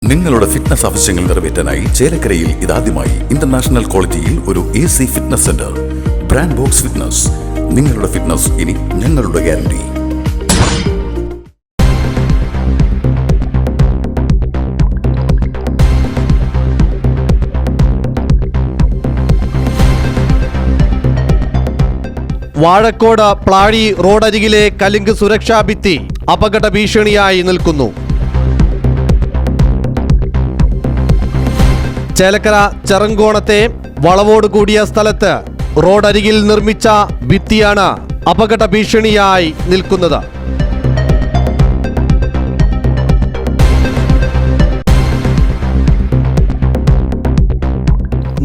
നിങ്ങളുടെ ഫിറ്റ്നസ് ആവശ്യങ്ങൾ നിറവേറ്റാനായി ചേലക്കരയിൽ ഇതാദ്യമായി ഇന്റർനാഷണൽ ക്വാളിറ്റിയിൽ ഒരു AC fitness centre. Brand box fitness. നിങ്ങളുടെ ഫിറ്റ്നസ് ഇനി ഞങ്ങളുടെ ഗ്യാരണ്ടി. വാഴക്കോട് പ്ലാഴി റോഡരികിലെ കലുങ്ക് സുരക്ഷാ ഭിത്തി അപകട ഭീഷണിയായി നിൽക്കുന്നു. ചേലക്കര ചെറങ്കോണത്തെ വളവോട് കൂടിയ സ്ഥലത്ത് റോഡരികിൽ നിർമ്മിച്ച ഭിത്തിയാണ് അപകട ഭീഷണിയായി നിൽക്കുന്നത്.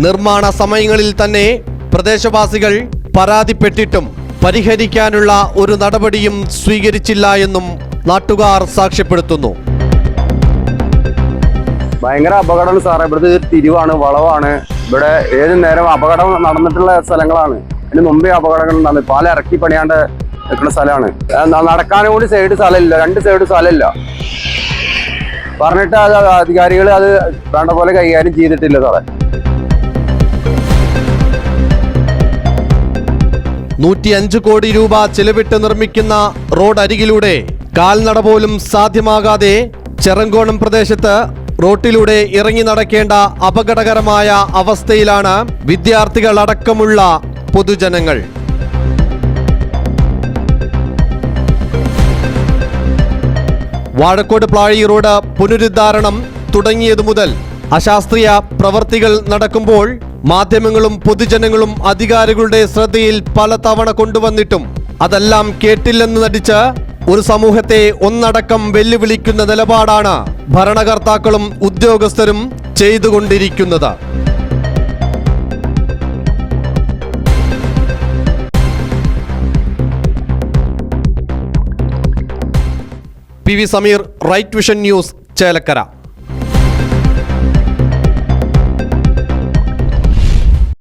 നിർമ്മാണ സമയങ്ങളിൽ തന്നെ പ്രദേശവാസികൾ പരാതിപ്പെട്ടിട്ടും പരിഹരിക്കാനുള്ള ഒരു നടപടിയും സ്വീകരിച്ചില്ല എന്നും നാട്ടുകാർ സാക്ഷ്യപ്പെടുത്തുന്നു. ഭയങ്കര അപകടമാണ് സാറേ. ഇവിടുത്തെ തിരിവാണ്, വളവാണ്. ഇവിടെ ഏത് നേരം അപകടം നടന്നിട്ടുള്ള സ്ഥലങ്ങളാണ്. അതിന് മുമ്പേ അപകടങ്ങൾ നടന്നു. പാല ഇറക്കി പണിയാണ്ട് നിൽക്കുന്ന സ്ഥലമാണ്. നടക്കാനും കൂടി സൈഡ് സ്ഥലമില്ല, 2 സൈഡ് സ്ഥലമില്ല. പറഞ്ഞിട്ട് അത് അധികാരികൾ അത് വേണ്ട പോലെ കൈകാര്യം ചെയ്തിട്ടില്ല സാറേ. 105 കോടി രൂപ ചെലവിട്ട് നിർമ്മിക്കുന്ന റോഡ് അരികിലൂടെ കാൽനട പോലും സാധ്യമാകാതെ ചെറങ്കോണം പ്രദേശത്ത് റോട്ടിലൂടെ ഇറങ്ങി നടക്കേണ്ട അപകടകരമായ അവസ്ഥയിലാണ് വിദ്യാർത്ഥികൾ അടക്കമുള്ള പൊതുജനങ്ങൾ. വാഴക്കോട് പ്ലാഴി റോഡ് പുനരുദ്ധാരണം തുടങ്ങിയതു മുതൽ അശാസ്ത്രീയ പ്രവർത്തികൾ നടക്കുമ്പോൾ മാധ്യമങ്ങളും പൊതുജനങ്ങളും അധികാരികളുടെ ശ്രദ്ധയിൽ പലതവണ കൊണ്ടുവന്നിട്ടും അതെല്ലാം കേട്ടില്ലെന്ന് നടിച്ച് ഒരു സമൂഹത്തെ ഒന്നടക്കം വെല്ലുവിളിക്കുന്ന നിലപാടാണ് ഭരണകർത്താക്കളും ഉദ്യോഗസ്ഥരും ചെയ്തുകൊണ്ടിരിക്കുന്നത്. PV Sameer, right vision news, Chelakkara.